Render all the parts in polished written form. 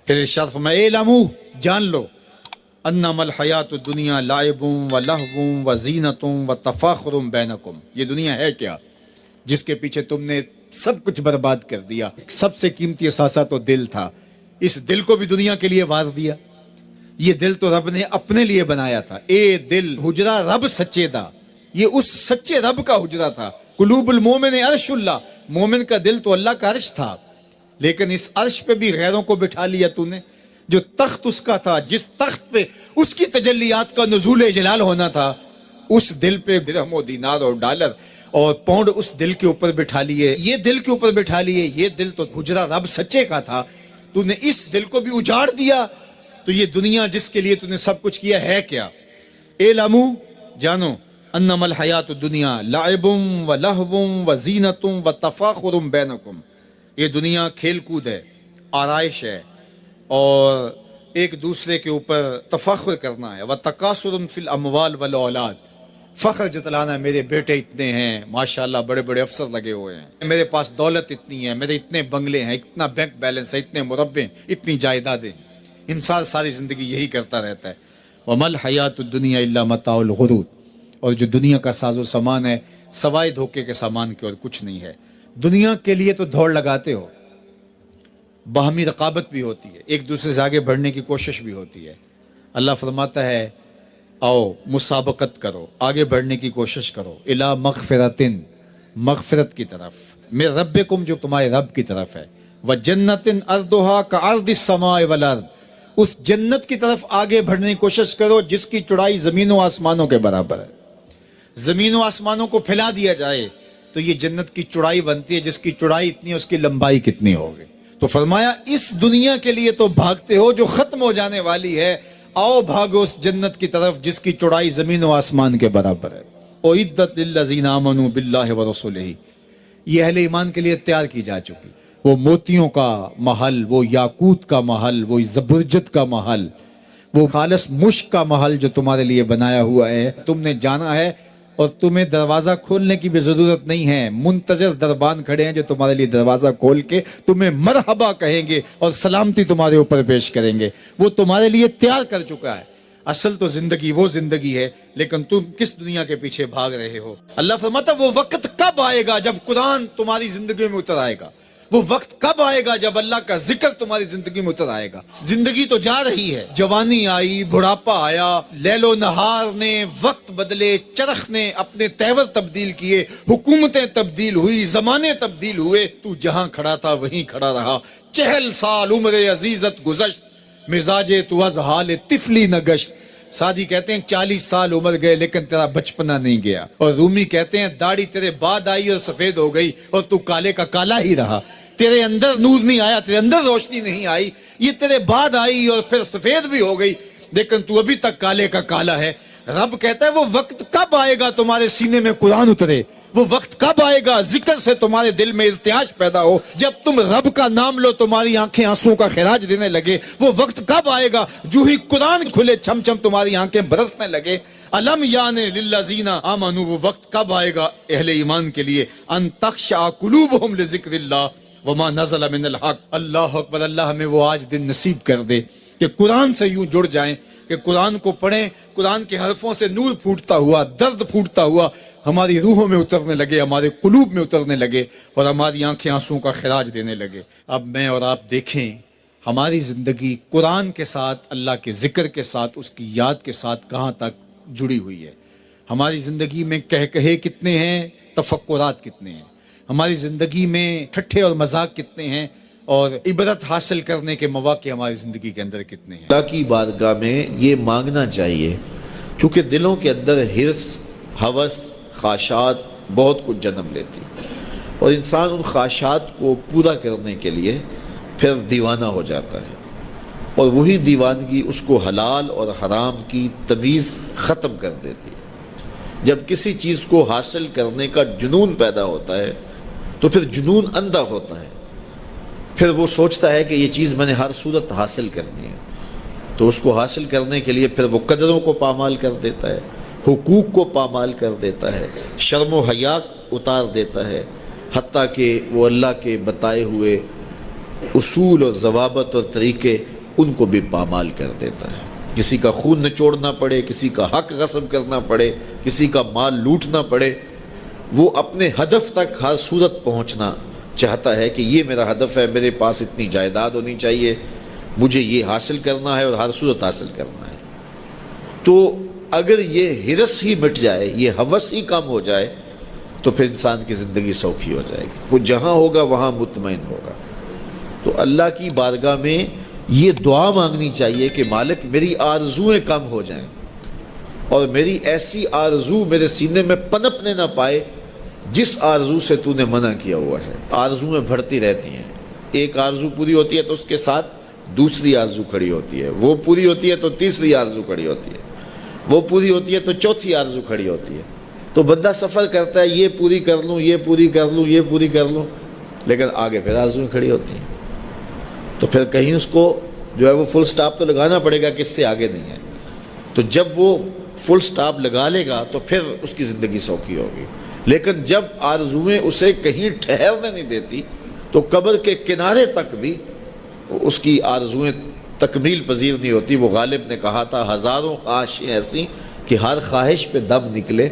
پھر ارشاد فرمایا اعلموا، جان لو، انما الحیات الدنیا لعب و لہو و زینت و تفاخر بینکم، یہ دنیا ہے کیا جس کے پیچھے تم نے سب کچھ برباد کر دیا۔ سب سے قیمتی اثاثہ تو دل تھا، اس دل کو بھی دنیا کے لیے وار دیا۔ یہ دل تو رب نے اپنے لیے بنایا تھا، اے دل حجرہ رب سچے دا، یہ اس سچے رب کا حجرہ تھا۔ قلوب المومن عرش اللہ، مومن کا دل تو اللہ کا عرش تھا، لیکن اس عرش پہ بھی غیروں کو بٹھا لیا تو نے۔ جو تخت اس کا تھا، جس تخت پہ اس کی تجلیات کا نزول جلال ہونا تھا، اس دل پہ درہم و دینار اور ڈالر اور پاؤنڈ اس دل کے اوپر بٹھا لیے، یہ دل کے اوپر بٹھا لیے۔ یہ دل تو حجرہ رب سچے کا تھا، تو نے اس دل کو بھی اجاڑ دیا۔ تو یہ دنیا جس کے لیے تو نے سب کچھ کیا ہے کیا؟ اعلموا، جانو، انما الحیات الدنیا لعب و لہو و زینت و تفاخر بینکم، یہ دنیا کھیل کود ہے، آرائش ہے، اور ایک دوسرے کے اوپر تفاخر کرنا ہے۔ وتکاثر فی الاموال والاولاد، فخر جتلانا، میرے بیٹے اتنے ہیں، ماشاءاللہ بڑے بڑے افسر لگے ہوئے ہیں، میرے پاس دولت اتنی ہے، میرے اتنے بنگلے ہیں، اتنا بینک بیلنس ہے، اتنے مربے، اتنی جائیدادیں۔ انسان ساری زندگی یہی کرتا رہتا ہے۔ وما الحیات الدنیا الا متاع الغرور، اور جو دنیا کا ساز و سامان ہے سوائے دھوکے کے سامان کے اور کچھ نہیں ہے۔ دنیا کے لیے تو دوڑ لگاتے ہو، باہمی رقابت بھی ہوتی ہے، ایک دوسرے سے آگے بڑھنے کی کوشش بھی ہوتی ہے۔ اللہ فرماتا ہے آؤ مسابقت کرو، آگے بڑھنے کی کوشش کرو، الی مغفرتن، مغفرت کی طرف، من ربکم، جو تمہارے رب کی طرف ہے، وجنتن ارضھا کعرض السماء والارض، اس جنت کی طرف آگے بڑھنے کی کوشش کرو جس کی چوڑائی زمین و آسمانوں کے برابر ہے۔ زمین و آسمانوں کو پھیلا دیا جائے تو یہ جنت کی چوڑائی بنتی ہے، جس کی چوڑائی اتنی ہے اس کی لمبائی کتنی ہوگی۔ تو فرمایا اس دنیا کے لیے تو بھاگتے ہو جو ختم ہو جانے والی ہے، آؤ بھاگو اس جنت کی طرف جس کی چوڑائی زمین و آسمان کے برابر ہے۔ اعدت للذین آمنوا باللہ ورسولہ، یہ اہل ایمان کے لیے تیار کی جا چکی، وہ موتیوں کا محل، وہ یاقوت کا محل، وہ زبرجد کا محل، وہ خالص مشک کا محل جو تمہارے لیے بنایا ہوا ہے، تم نے جانا ہے، اور تمہیں دروازہ کھولنے کی بھی ضرورت نہیں ہے، منتظر دربان کھڑے ہیں جو تمہارے لیے دروازہ کھول کے تمہیں مرحبا کہیں گے اور سلامتی تمہارے اوپر پیش کریں گے، وہ تمہارے لیے تیار کر چکا ہے۔ اصل تو زندگی وہ زندگی ہے، لیکن تم کس دنیا کے پیچھے بھاگ رہے ہو؟ اللہ فرماتا وہ وقت کب آئے گا جب قرآن تمہاری زندگی میں اتر آئے گا، وہ وقت کب آئے گا جب اللہ کا ذکر تمہاری زندگی میں اتر آئے گا۔ زندگی تو جا رہی ہے، جوانی آئی، بڑھاپا آیا، لیل و نہار نے وقت بدلے، چرخ نے اپنے تیور تبدیل کیے، حکومتیں تبدیل ہوئی، زمانے تبدیل ہوئے، تو جہاں کھڑا تھا وہیں کھڑا رہا۔ 40 سال عمر عزیزت گزشت، مزاج تو از حال طفلی نہ گشت۔ سادی کہتے ہیں 40 سال عمر گئے لیکن تیرا بچپنا نہیں گیا، اور رومی کہتے ہیں داڑھی تیرے بعد آئی اور سفید ہو گئی اور تو کالے کا کالا ہی رہا۔ تیرے اندر نور نہیں آیا، تیرے اندر روشنی نہیں آئی، یہ تیرے بعد آئی اور پھر سفید بھی ہو گئی، لیکن تو ابھی تک کالے کا کالا ہے۔ رب کہتا ہے وہ وقت کب آئے گا تمہارے سینے میں قرآن اترے، وہ وقت کب آئے گا ذکر سے تمہارے دل میں ارتعاش پیدا ہو، جب تم رب کا نام لو تمہاری آنکھیں آنسوں کا خراج دینے لگے، وہ وقت کب آئے گا جو ہی قرآن کھلے چھم چھم تمہاری آنکھیں برسنے لگے۔ الم یعنی للذین آمنوا، وہ وقت کب آئے گا اہل ایمان کے لیے، ان تخشع قلوبہم لذکر اللہ وما نزل من الحق۔ اللہ اکبر، اللہ ہمیں وہ آج دن نصیب کر دے کہ قرآن سے یوں جڑ جائیں کہ قرآن کو پڑھیں، قرآن کے حرفوں سے نور پھوٹتا ہوا، درد پھوٹتا ہوا ہماری روحوں میں اترنے لگے، ہمارے قلوب میں اترنے لگے، اور ہماری آنکھیں آنسوں کا خراج دینے لگے۔ اب میں اور آپ دیکھیں ہماری زندگی قرآن کے ساتھ، اللہ کے ذکر کے ساتھ، اس کی یاد کے ساتھ کہاں تک جڑی ہوئی ہے۔ ہماری زندگی میں کہے کتنے ہیں، تفکرات کتنے ہیں، ہماری زندگی میں ٹھٹھے اور مذاق کتنے ہیں، اور عبرت حاصل کرنے کے مواقع ہماری زندگی کے اندر کتنے ہیں۔ اللہ کی بارگاہ میں یہ مانگنا چاہیے، چونکہ دلوں کے اندر حرص، ہوس، خواہشات بہت کچھ جنم لیتی، اور انسان ان خواہشات کو پورا کرنے کے لیے پھر دیوانہ ہو جاتا ہے، اور وہی دیوانگی اس کو حلال اور حرام کی تمیز ختم کر دیتی ہے۔ جب کسی چیز کو حاصل کرنے کا جنون پیدا ہوتا ہے تو پھر جنون اندھا ہوتا ہے، پھر وہ سوچتا ہے کہ یہ چیز میں نے ہر صورت حاصل کرنی ہے، تو اس کو حاصل کرنے کے لیے پھر وہ قدروں کو پامال کر دیتا ہے، حقوق کو پامال کر دیتا ہے، شرم و حیا اتار دیتا ہے، حتیٰ کہ وہ اللہ کے بتائے ہوئے اصول اور ضوابط اور طریقے ان کو بھی پامال کر دیتا ہے۔ کسی کا خون نچوڑنا پڑے، کسی کا حق غصب کرنا پڑے، کسی کا مال لوٹنا پڑے، وہ اپنے ہدف تک ہر صورت پہنچنا چاہتا ہے کہ یہ میرا ہدف ہے، میرے پاس اتنی جائیداد ہونی چاہیے، مجھے یہ حاصل کرنا ہے اور ہر صورت حاصل کرنا ہے۔ تو اگر یہ ہرس ہی مٹ جائے، یہ ہوس ہی کم ہو جائے، تو پھر انسان کی زندگی سوکھی ہو جائے گی، وہ جہاں ہوگا وہاں مطمئن ہوگا۔ تو اللہ کی بارگاہ میں یہ دعا مانگنی چاہیے کہ مالک میری آرزویں کم ہو جائیں، اور میری ایسی آرزو میرے سینے میں پنپنے نہ پائے جس آرزو سے تو نے منع کیا ہوا ہے۔ آرزویں بڑھتی رہتی ہیں، ایک آرزو پوری ہوتی ہے تو اس کے ساتھ دوسری آرزو کھڑی ہوتی ہے، وہ پوری ہوتی ہے تو تیسری آرزو کھڑی ہوتی ہے، وہ پوری ہوتی ہے تو چوتھی آرزو کھڑی ہوتی ہے۔ تو بندہ سفر کرتا ہے، یہ پوری کر لوں، یہ پوری کر لوں، یہ پوری کر لوں، لیکن آگے پھر آرزویں کھڑی ہوتی ہیں۔ تو پھر کہیں اس کو جو ہے وہ فل سٹاپ تو لگانا پڑے گا کہ اس سے آگے نہیں ہے۔ تو جب وہ فل سٹاپ لگا لے گا تو پھر اس کی زندگی سوکھی ہوگی۔ لیکن جب آرزویں اسے کہیں ٹھہرنے نہیں دیتی تو قبر کے کنارے تک بھی اس کی آرزویں تکمیل پذیر نہیں ہوتی۔ وہ غالب نے کہا تھا، ہزاروں خواہشیں ایسی کہ ہر خواہش پہ دم نکلے،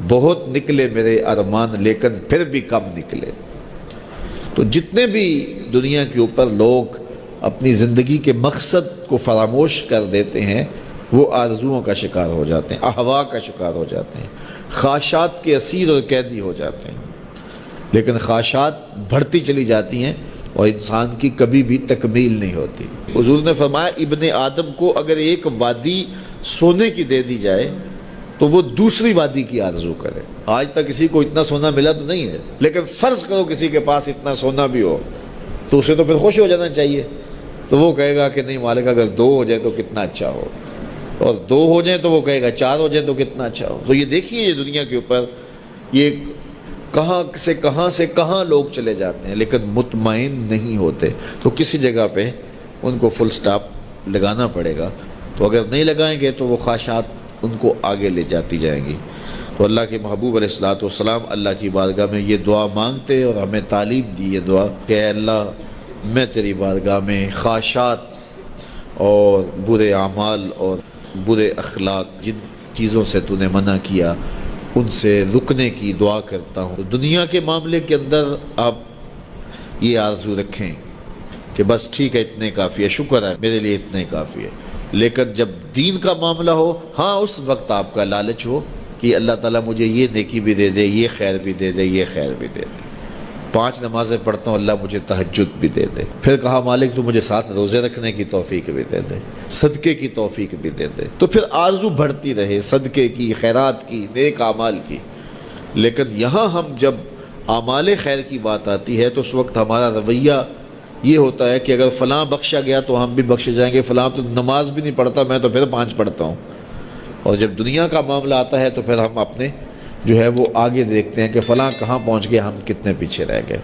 بہت نکلے میرے ارمان لیکن پھر بھی کم نکلے۔ تو جتنے بھی دنیا کے اوپر لوگ اپنی زندگی کے مقصد کو فراموش کر دیتے ہیں، وہ آرزوؤں کا شکار ہو جاتے ہیں، اہوا کا شکار ہو جاتے ہیں، خواہشات کے اسیر اور قیدی ہو جاتے ہیں۔ لیکن خواہشات بڑھتی چلی جاتی ہیں اور انسان کی کبھی بھی تکمیل نہیں ہوتی۔ حضور نے فرمایا، ابن آدم کو اگر ایک وادی سونے کی دے دی جائے تو وہ دوسری وادی کی آرزو کرے۔ آج تک کسی کو اتنا سونا ملا تو نہیں ہے، لیکن فرض کرو کسی کے پاس اتنا سونا بھی ہو تو اسے تو پھر خوش ہو جانا چاہیے۔ تو وہ کہے گا کہ نہیں مالک، اگر 2 ہو جائے تو کتنا اچھا ہو، اور 2 ہو جائیں تو وہ کہے گا 4 ہو جائیں تو کتنا اچھا ہو۔ تو یہ دیکھیے، یہ دنیا کے اوپر یہ کہاں سے کہاں لوگ چلے جاتے ہیں لیکن مطمئن نہیں ہوتے۔ تو کسی جگہ پہ ان کو فل سٹاپ لگانا پڑے گا، تو اگر نہیں لگائیں گے تو وہ خواہشات ان کو آگے لے جاتی جائیں گی۔ تو اللہ کے محبوب علیہ الصلوۃ والسلام اللہ کی بارگاہ میں یہ دعا مانگتے اور ہمیں تعلیم دی یہ دعا کہ اے اللہ، میں تیری بارگاہ میں خواہشات اور برے اعمال اور برے اخلاق، جن چیزوں سے تو نے منع کیا، ان سے رکنے کی دعا کرتا ہوں۔ دنیا کے معاملے کے اندر آپ یہ آرزو رکھیں کہ بس ٹھیک ہے، اتنے کافی ہے، شکر ہے میرے لیے اتنے کافی ہے۔ لیکن جب دین کا معاملہ ہو، ہاں اس وقت آپ کا لالچ ہو کہ اللہ تعالیٰ مجھے یہ نیکی بھی دے دے، یہ خیر بھی دے دے، یہ خیر بھی دے دے۔ 5 نمازیں پڑھتا ہوں، اللہ مجھے تہجد بھی دے دے۔ پھر کہا مالک تو مجھے 7 روزے رکھنے کی توفیق بھی دے دے، صدقے کی توفیق بھی دے دے۔ تو پھر آرزو بڑھتی رہے صدقے کی، خیرات کی، نیک اعمال کی۔ لیکن یہاں ہم جب اعمال خیر کی بات آتی ہے تو اس وقت ہمارا رویہ یہ ہوتا ہے کہ اگر فلاں بخشا گیا تو ہم بھی بخشے جائیں گے، فلاں تو نماز بھی نہیں پڑھتا، میں تو پھر 5 پڑھتا ہوں۔ اور جب دنیا کا معاملہ آتا ہے تو پھر ہم اپنے جو ہے وہ آگے دیکھتے ہیں کہ فلاں کہاں پہنچ گئے، ہم کتنے پیچھے رہ گئے۔